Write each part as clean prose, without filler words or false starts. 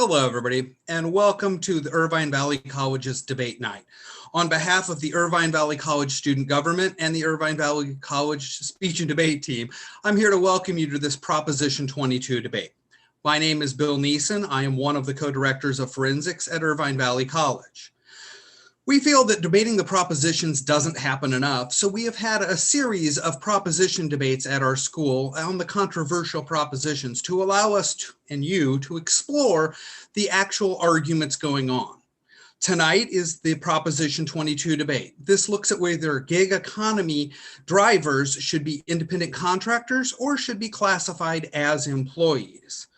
Hello, everybody, and welcome to the Irvine Valley College's debate night. On behalf of the Irvine Valley College student government and the Irvine Valley College speech and debate team, I'm here to welcome you to this Proposition 22 debate. My name is Bill Neeson. I am one of the co-directors of forensics at Irvine Valley College. We feel that debating the propositions doesn't happen enough, so we have had a series of proposition debates at our school on the controversial propositions to allow us and you to explore the actual arguments going on. Tonight is the Proposition 22 debate. This looks at whether gig economy drivers should be independent contractors or should be classified as employees.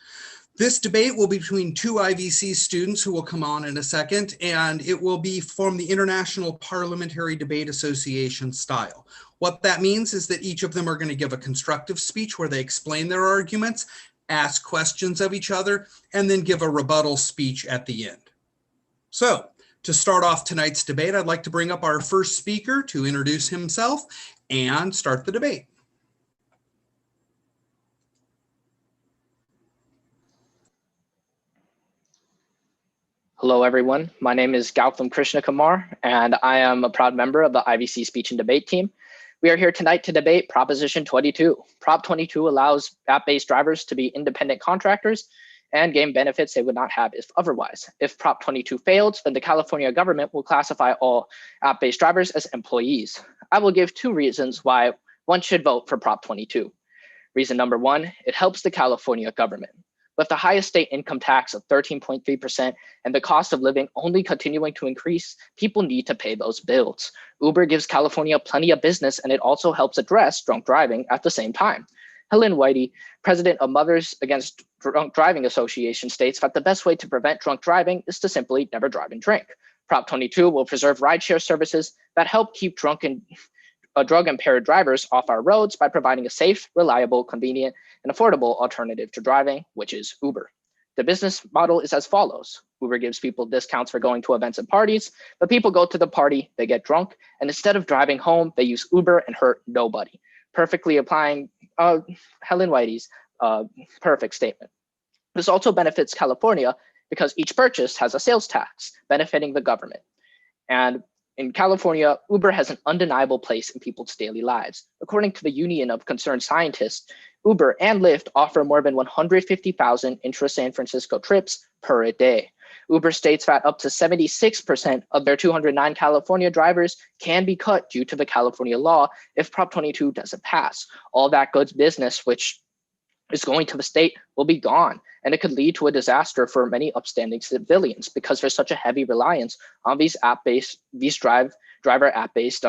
This debate will be between two IVC students who will come on in a second, and it will be from the International Parliamentary Debate Association style. What that means is that each of them are going to give a constructive speech where they explain their arguments, ask questions of each other, and then give a rebuttal speech at the end. So, to start off tonight's debate, I'd like to bring up our first speaker to introduce himself and start the debate. Hello, everyone. My name is Gautam Krishna Kumar, and I am a proud member of the IVC Speech and Debate team. We are here tonight to debate Proposition 22. Prop 22 allows app-based drivers to be independent contractors and gain benefits they would not have if otherwise. If Prop 22 fails, then the California government will classify all app-based drivers as employees. I will give two reasons why one should vote for Prop 22. Reason number one, it helps the California government. With the highest state income tax of 13.3% and the cost of living only continuing to increase, people need to pay those bills. Uber gives California plenty of business, and it also helps address drunk driving at the same time. Helen Whitey, president of Mothers Against Drunk Driving Association, states that the best way to prevent drunk driving is to simply never drive and drink. Prop 22 will preserve rideshare services that help keep drug-impaired drivers off our roads by providing a safe, reliable, convenient, and affordable alternative to driving, which is Uber. The business model is as follows. Uber gives people discounts for going to events and parties, but people go to the party, they get drunk, and instead of driving home, they use Uber and hurt nobody. Perfectly applying Helen Whitey's perfect statement. This also benefits California because each purchase has a sales tax, benefiting the government. And in California, Uber has an undeniable place in people's daily lives. According to the Union of Concerned Scientists, Uber and Lyft offer more than 150,000 intra-San Francisco trips per day. Uber states that up to 76% of their 209 California drivers can be cut due to the California law if Prop 22 doesn't pass. All that good business, which is going to the state, will be gone, and it could lead to a disaster for many upstanding civilians because there's such a heavy reliance on these driver app-based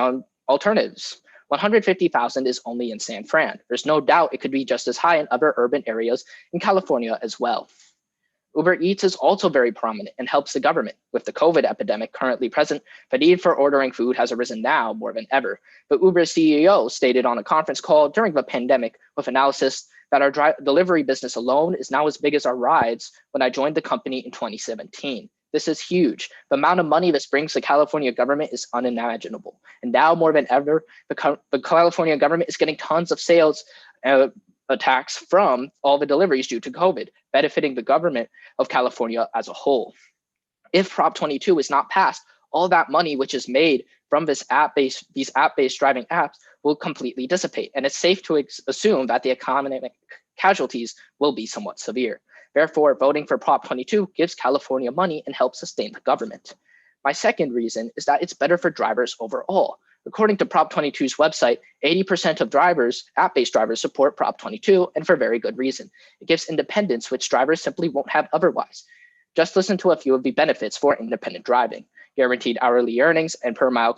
alternatives. 150,000 is only in San Fran. There's no doubt it could be just as high in other urban areas in California as well. Uber Eats is also very prominent and helps the government. With the COVID epidemic currently present, the need for ordering food has arisen now more than ever. But Uber's CEO stated on a conference call during the pandemic with analysis that our delivery business alone is now as big as our rides when I joined the company in 2017. This is huge. The amount of money this brings the California government is unimaginable. And now more than ever, the California government is getting tons of sales tax from all the deliveries due to COVID, benefiting the government of California as a whole. If Prop 22 is not passed, all that money which is made from these app-based driving apps will completely dissipate, and it's safe to assume that the economic casualties will be somewhat severe. Therefore, voting for Prop 22 gives California money and helps sustain the government. My second reason is that it's better for drivers overall. According to Prop 22's website, 80% of app-based drivers support Prop 22, and for very good reason. It gives independence, which drivers simply won't have otherwise. Just listen to a few of the benefits for independent driving: guaranteed hourly earnings and per mile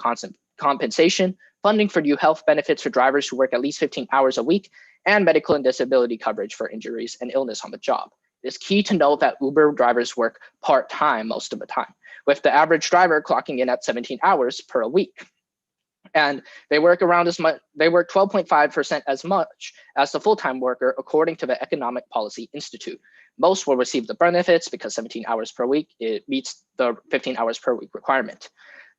compensation, funding for new health benefits for drivers who work at least 15 hours a week, and medical and disability coverage for injuries and illness on the job. It is key to know that Uber drivers work part-time most of the time, with the average driver clocking in at 17 hours per week. And they work 12.5% as much as the full-time worker, according to the Economic Policy Institute. Most will receive the benefits because 17 hours per week, it meets the 15 hours per week requirement.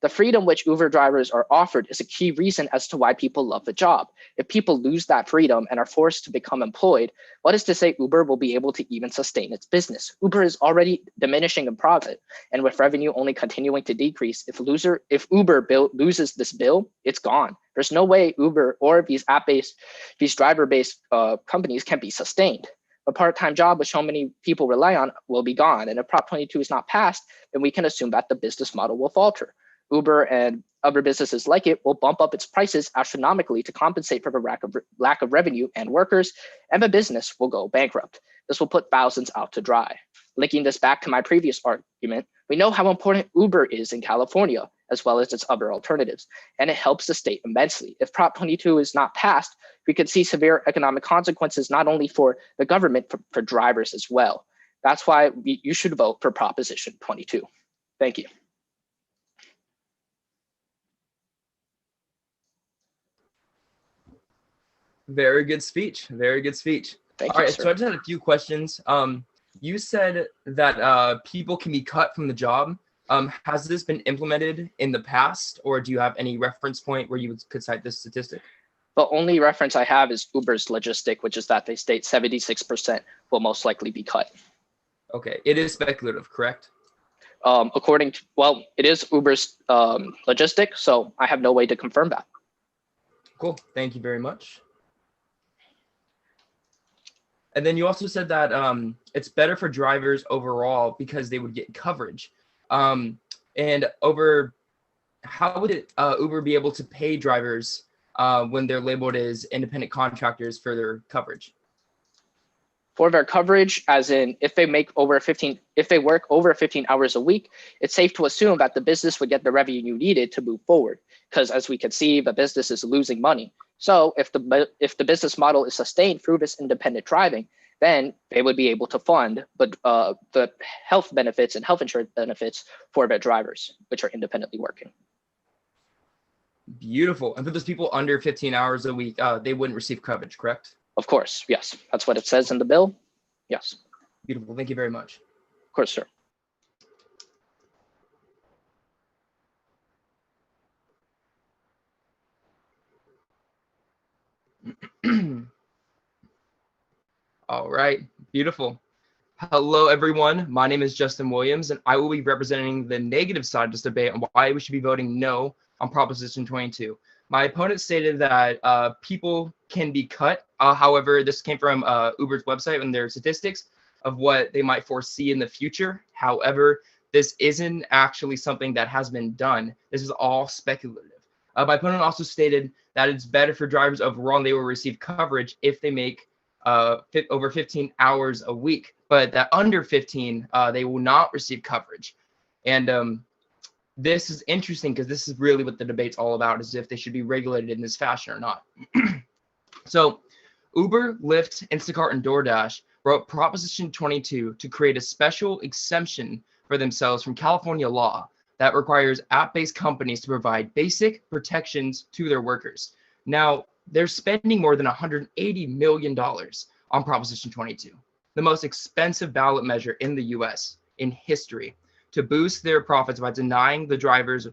The freedom which Uber drivers are offered is a key reason as to why people love the job. If people lose that freedom and are forced to become employed, what is to say Uber will be able to even sustain its business? Uber is already diminishing in profit, and with revenue only continuing to decrease, if Uber loses this bill, it's gone. There's no way Uber or these driver-based companies can be sustained. A part-time job which so many people rely on will be gone, and if Prop 22 is not passed, then we can assume that the business model will falter. Uber and other businesses like it will bump up its prices astronomically to compensate for the lack of revenue and workers, and the business will go bankrupt. This will put thousands out to dry. Linking this back to my previous argument, we know how important Uber is in California, as well as its other alternatives, and it helps the state immensely. If Prop 22 is not passed, we could see severe economic consequences, not only for the government, for drivers as well. That's why you should vote for Proposition 22. Thank you. Very good speech. Very good speech. Thank All you, right, sir. so I just had a few questions. You said that people can be cut from the job. Has this been implemented in the past, or do you have any reference point where you could cite this statistic? The only reference I have is Uber's logistic, which is that they state 76% will most likely be cut. Okay, it is speculative, correct? It is Uber's logistic, so I have no way to confirm that. Cool, thank you very much. And then you also said that it's better for drivers overall because they would get coverage. How would Uber be able to pay drivers when they're labeled as independent contractors for their coverage? For their coverage, as in if they work over 15 hours a week, it's safe to assume that the business would get the revenue needed to move forward. Because as we can see, the business is losing money. So if the business model is sustained through this independent driving, then they would be able to fund the health benefits and health insurance benefits for their drivers, which are independently working. Beautiful. And for those people under 15 hours a week, they wouldn't receive coverage, correct? Of course, yes. That's what it says in the bill. Yes. Beautiful. Thank you very much. Of course, sir. All right, beautiful. Hello, everyone. My name is Justin Williams, and I will be representing the negative side of this debate on why we should be voting no on Proposition 22. My opponent stated that people can be cut. However, this came from Uber's website and their statistics of what they might foresee in the future. However, this isn't actually something that has been done. This is all speculative. My opponent also stated that it's better for drivers overall and they will receive coverage if they make over 15 hours a week, but that under 15, they will not receive coverage. And this is interesting because this is really what the debate's all about, is if they should be regulated in this fashion or not. So Uber, Lyft, Instacart, and DoorDash wrote Proposition 22 to create a special exemption for themselves from California law that requires app-based companies to provide basic protections to their workers. Now, they're spending more than $180 million on Proposition 22, the most expensive ballot measure in the US in history, to boost their profits by denying the drivers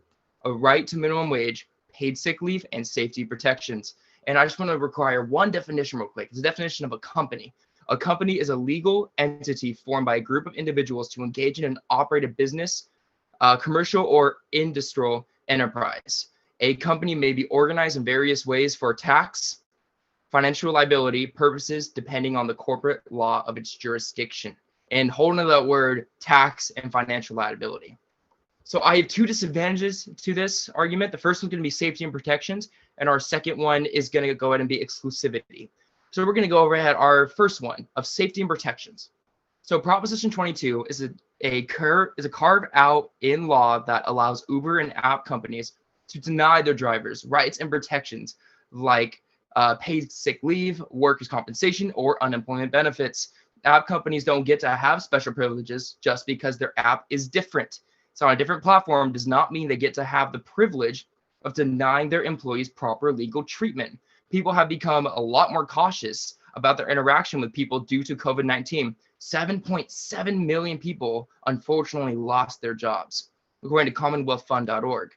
a right to minimum wage, paid sick leave, and safety protections. And I just want to require one definition real quick. It's a definition of a company. A company is a legal entity formed by a group of individuals to engage in and operate a business, commercial or industrial enterprise. A company may be organized in various ways for tax, financial liability purposes, depending on the corporate law of its jurisdiction. And holding to that word, tax and financial liability. So I have two disadvantages to this argument. The first one's going to be safety and protections, and our second one is going to go ahead and be exclusivity. So we're going to go over at our first one of safety and protections. So Proposition 22 is a carve out in law that allows Uber and app companies to deny their drivers rights and protections like paid sick leave, workers' compensation, or unemployment benefits. App companies don't get to have special privileges just because their app is different. So on a different platform does not mean they get to have the privilege of denying their employees proper legal treatment. People have become a lot more cautious about their interaction with people due to COVID-19. 7.7 million people unfortunately lost their jobs, according to commonwealthfund.org.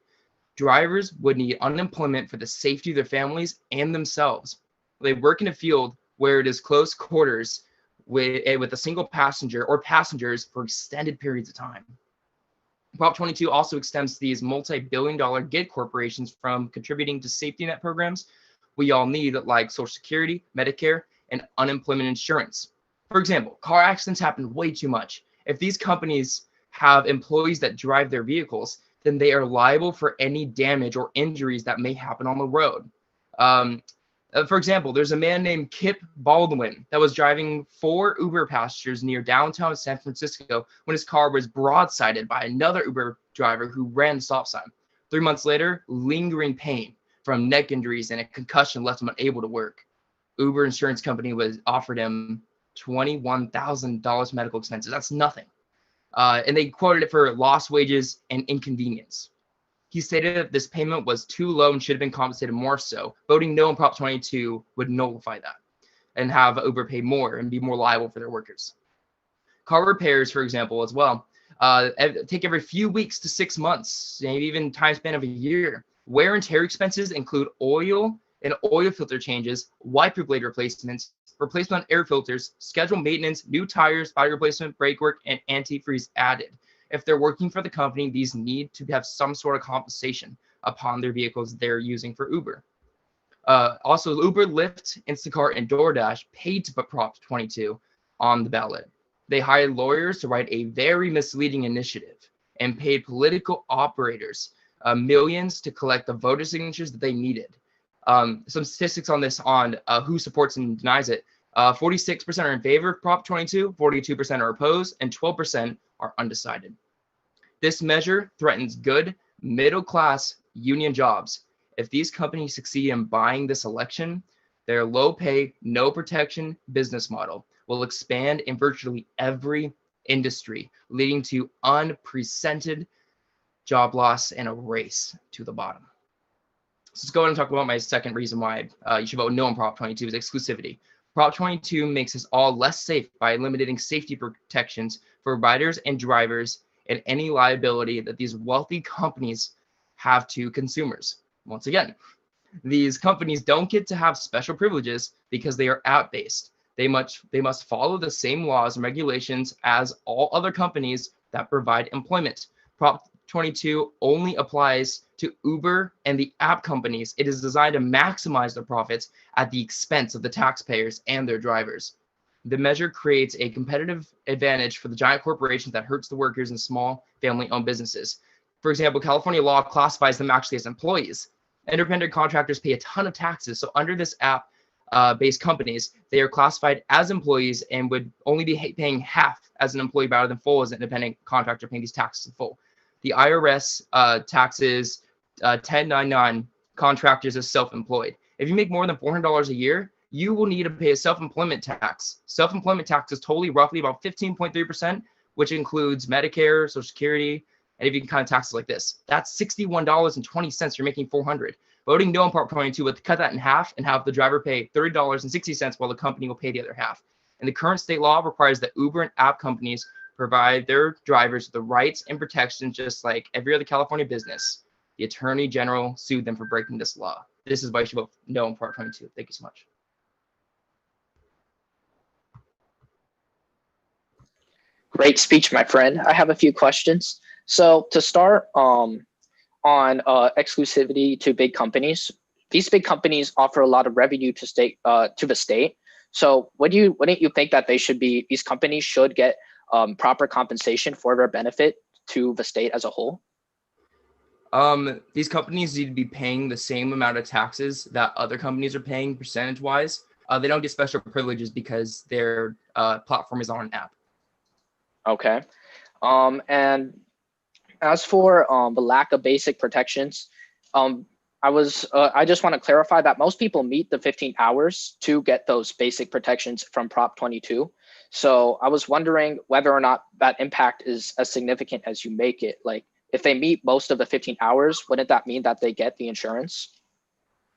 Drivers would need unemployment for the safety of their families and themselves. They work in a field where it is close quarters with a single passenger or passengers for extended periods of time. Prop 22 also extends these multi-billion-dollar gig corporations from contributing to safety net programs we all need, like Social Security, Medicare, and unemployment insurance. For example, car accidents happen way too much. If these companies have employees that drive their vehicles, then they are liable for any damage or injuries that may happen on the road. For example, there's a man named Kip Baldwin that was driving 4 Uber passengers near downtown San Francisco when his car was broadsided by another Uber driver who ran the stop sign. 3 months later, lingering pain from neck injuries and a concussion left him unable to work. Uber insurance company offered him $21,000 medical expenses. That's nothing. And they quoted it for lost wages and inconvenience. He stated that this payment was too low and should have been compensated more so. Voting no on Prop 22 would nullify that and have Uber pay more and be more liable for their workers. Car repairs, for example, as well, take every few weeks to 6 months, maybe even time span of a year. Wear and tear expenses include oil and oil filter changes, wiper blade replacements, replacement on air filters, scheduled maintenance, new tires, body replacement, brake work, and antifreeze added. If they're working for the company, these need to have some sort of compensation upon their vehicles they're using for Uber. Also, Uber, Lyft, Instacart, and DoorDash paid to put Prop 22 on the ballot. They hired lawyers to write a very misleading initiative and paid political operators millions to collect the voter signatures that they needed. Some statistics on this on who supports and denies it. 46% are in favor of Prop 22, 42% are opposed, and 12% are undecided. This measure threatens good, middle-class union jobs. If these companies succeed in buying this election, their low-pay, no-protection business model will expand in virtually every industry, leading to unprecedented job loss and a race to the bottom. So let's go ahead and talk about my second reason why you should vote no on Prop 22 is exclusivity. Prop 22 makes us all less safe by eliminating safety protections for riders and drivers and any liability that these wealthy companies have to consumers. Once again, these companies don't get to have special privileges because they are app-based. They must follow the same laws and regulations as all other companies that provide employment. Prop 22 only applies to Uber and the app companies. It is designed to maximize their profits at the expense of the taxpayers and their drivers. The measure creates a competitive advantage for the giant corporations that hurts the workers and small family-owned businesses. For example, California law classifies them actually as employees. Independent contractors pay a ton of taxes. So under this app-based companies, they are classified as employees and would only be paying half as an employee rather than full as an independent contractor paying these taxes in full. The IRS taxes 1099 contractors as self-employed. If you make more than $400 a year, you will need to pay a self-employment tax. Self-employment tax is totally roughly about 15.3%, which includes Medicare, Social Security, and if you can kind of taxes like this. That's $61.20. You're making $400. Voting no on Prop 22 would cut that in half and have the driver pay $30.60 while the company will pay the other half. And the current state law requires that Uber and app companies provide their drivers the rights and protections just like every other California business. The Attorney General sued them for breaking this law. This is why you should vote no on Prop 22. Thank you so much. Great speech, my friend. I have a few questions. So to start on exclusivity to big companies, these big companies offer a lot of revenue to the state. So wouldn't you think that these companies should get proper compensation for their benefit to the state as a whole? These companies need to be paying the same amount of taxes that other companies are paying percentage-wise. They don't get special privileges because their platform is on an app. Okay. And as for the lack of basic protections, I just want to clarify that most people meet the 15 hours to get those basic protections from Prop 22. So I was wondering whether or not that impact is as significant as you make it. Like if they meet most of the 15 hours, wouldn't that mean that they get the insurance?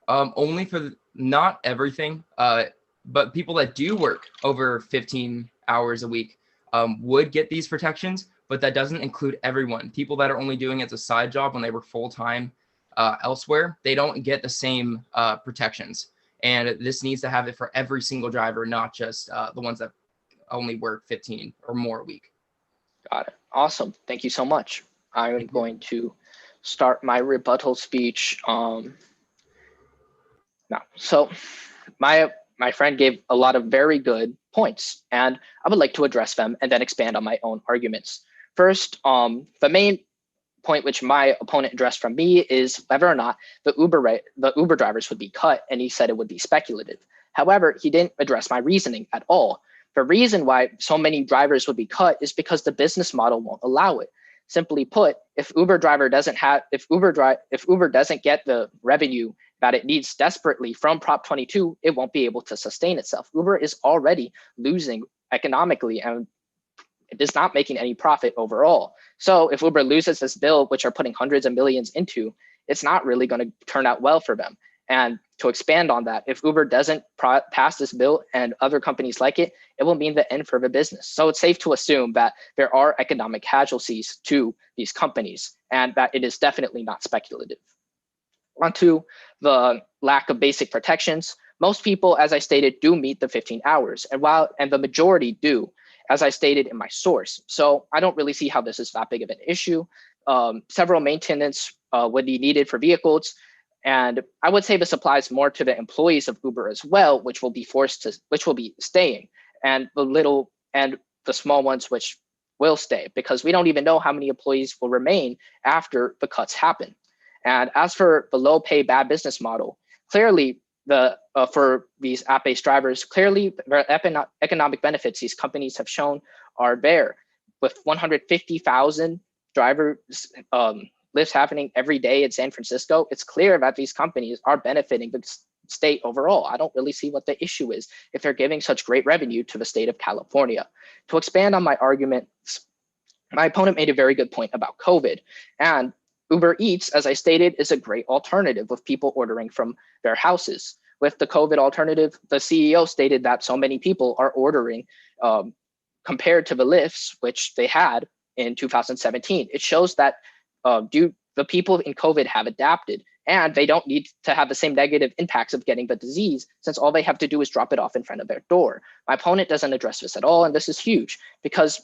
Only for not everything, but people that do work over 15 hours a week would get these protections, but that doesn't include everyone. People that are only doing it as a side job when they work full time, elsewhere, they don't get the same protections. And this needs to have it for every single driver, not just the ones that only work 15 or more a week. Got it. Awesome. Thank you so much. I'm going to start my rebuttal speech now. So my friend gave a lot of very good points, and I would like to address them and then expand on my own arguments. First, the main point which my opponent addressed from me is whether or not the Uber drivers would be cut, and he said it would be speculative. However, he didn't address my reasoning at all. The reason why so many drivers would be cut is because the business model won't allow it. Simply put, if Uber doesn't get the revenue that it needs desperately from Prop 22, it won't be able to sustain itself. Uber is already losing economically, and it is not making any profit overall. So if Uber loses this bill, which are putting hundreds of millions into, it's not really going to turn out well for them. And to expand on that, if Uber doesn't pass this bill and other companies like it, it will mean the end for the business. So it's safe to assume that there are economic casualties to these companies, and that it is definitely not speculative. Onto the lack of basic protections. Most people, as I stated, do meet the 15 hours, and the majority do, as I stated in my source. So I don't really see how this is that big of an issue. Several maintenance would be needed for vehicles. And I would say this applies more to the employees of Uber as well, which will be staying, and the small ones which will stay, because we don't even know how many employees will remain after the cuts happen. And as for the low pay, bad business model, clearly for these app-based drivers, clearly their economic benefits these companies have shown are there. With 150,000 drivers lifts happening every day in San Francisco, it's clear that these companies are benefiting the state overall. I don't really see what the issue is if they're giving such great revenue to the state of California. To expand on my argument, my opponent made a very good point about COVID, and Uber Eats, as I stated, is a great alternative with people ordering from their houses. With the COVID alternative, the CEO stated that so many people are ordering compared to the Lyfts, which they had in 2017. It shows that the people in COVID have adapted, and they don't need to have the same negative impacts of getting the disease, since all they have to do is drop it off in front of their door. My opponent doesn't address this at all, and this is huge, because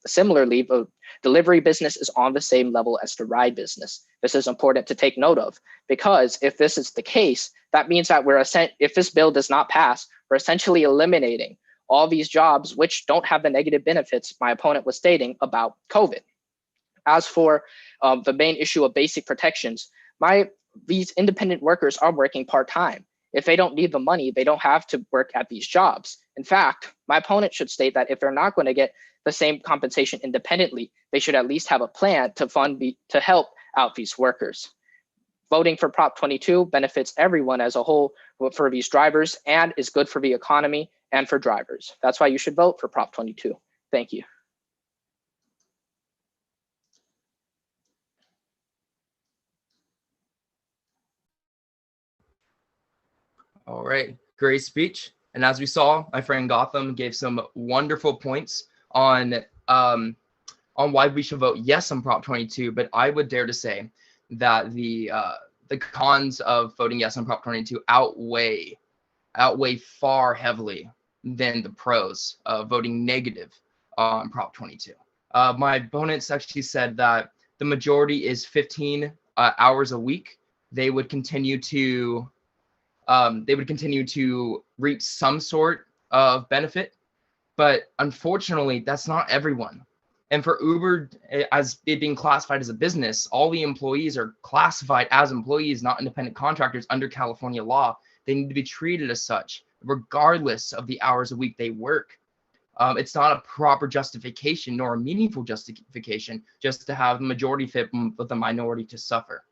similarly, the delivery business is on the same level as the ride business. This is important to take note of, because if this is the case, that means that if this bill does not pass, we're essentially eliminating all these jobs which don't have the negative benefits my opponent was stating about COVID. As for the main issue of basic protections, these independent workers are working part-time. If they don't need the money, they don't have to work at these jobs. In fact, my opponent should state that if they're not going to get the same compensation independently, they should at least have a plan to help out these workers. Voting for Prop 22 benefits everyone as a whole for these drivers, and is good for the economy and for drivers. That's why you should vote for Prop 22. Thank you. All right, great speech. And as we saw, my friend Gotham gave some wonderful points on why we should vote yes on Prop 22. But I would dare to say that the cons of voting yes on Prop 22 outweigh far heavily than the pros of voting negative on Prop 22. My opponents actually said that the majority is 15 hours a week. They would continue to reap some sort of benefit, but unfortunately, that's not everyone. And for Uber, as it being classified as a business, all the employees are classified as employees, not independent contractors under California law. They need to be treated as such, regardless of the hours a week they work. It's not a proper justification nor a meaningful justification just to have the majority fit with the minority to suffer.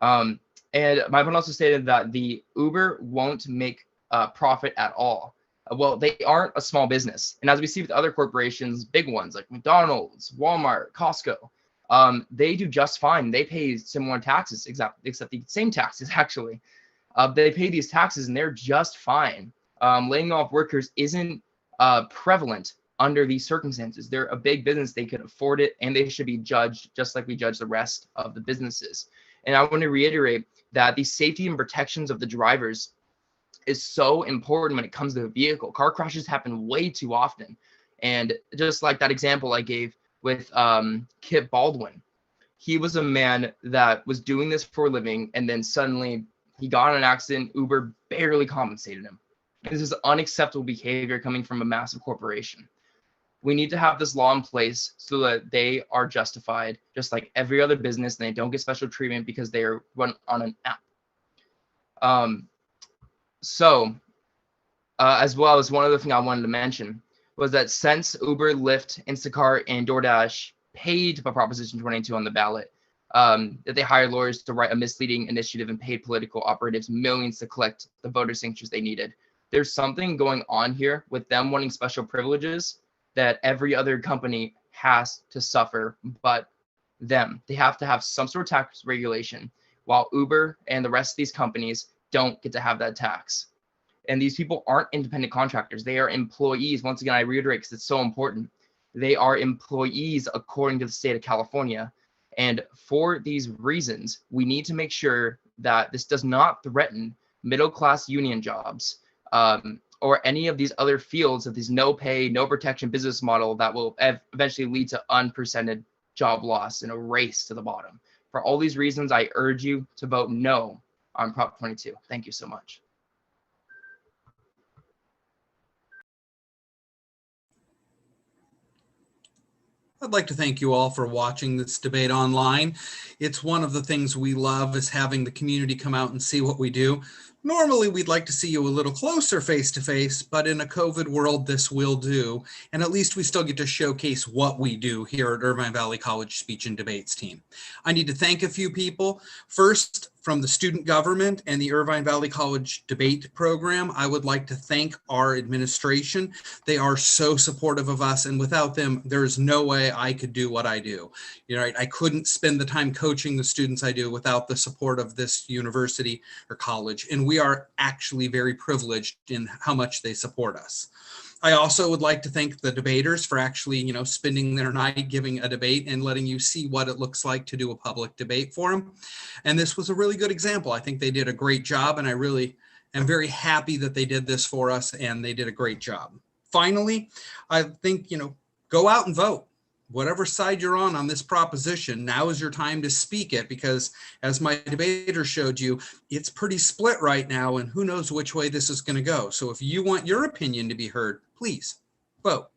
And my opponent also stated that the Uber won't make profit at all. Well, they aren't a small business. And as we see with other corporations, big ones like McDonald's, Walmart, Costco, they do just fine. They pay similar taxes, except the same taxes, actually. They pay these taxes and they're just fine. Laying off workers isn't prevalent under these circumstances. They're a big business. They could afford it, and they should be judged just like we judge the rest of the businesses. And I want to reiterate that the safety and protections of the drivers is so important when it comes to a vehicle. Car crashes happen way too often. And just like that example I gave with Kip Baldwin, he was a man that was doing this for a living, and then suddenly he got in an accident. Uber barely compensated him. This is unacceptable behavior coming from a massive corporation. We need to have this law in place so that they are justified, just like every other business, and they don't get special treatment because they are run on an app. As well as one other thing I wanted to mention was that since Uber, Lyft, Instacart, and DoorDash paid to put Proposition 22 on the ballot, that they hired lawyers to write a misleading initiative and paid political operatives millions to collect the voter signatures they needed. There's something going on here with them wanting special privileges that every other company has to suffer but them. They have to have some sort of tax regulation, while Uber and the rest of these companies don't get to have that tax. And these people aren't independent contractors. They are employees. Once again, I reiterate because it's so important. They are employees according to the state of California. And for these reasons, we need to make sure that this does not threaten middle-class union jobs or any of these other fields of these no pay, no protection business model that will eventually lead to unprecedented job loss and a race to the bottom. For all these reasons, I urge you to vote no on Prop 22. Thank you so much. I'd like to thank you all for watching this debate online. It's one of the things we love is having the community come out and see what we do. Normally, we'd like to see you a little closer face to face, but in a COVID world, this will do. And at least we still get to showcase what we do here at Irvine Valley College Speech and Debates team. I need to thank a few people. First, from the student government and the Irvine Valley College debate program, I would like to thank our administration. They are so supportive of us, and without them, there is no way I could do what I do. I couldn't spend the time coaching the students I do without the support of this university or college, and we are actually very privileged in how much they support us. I also would like to thank the debaters for actually, spending their night giving a debate and letting you see what it looks like to do a public debate for them. And this was a really good example. I think they did a great job, and I really am very happy that they did this for us, and they did a great job. Finally, I think, go out and vote. Whatever side you're on this proposition, now is your time to speak it, because as my debater showed you, it's pretty split right now, and who knows which way this is going to go. So if you want your opinion to be heard, please vote.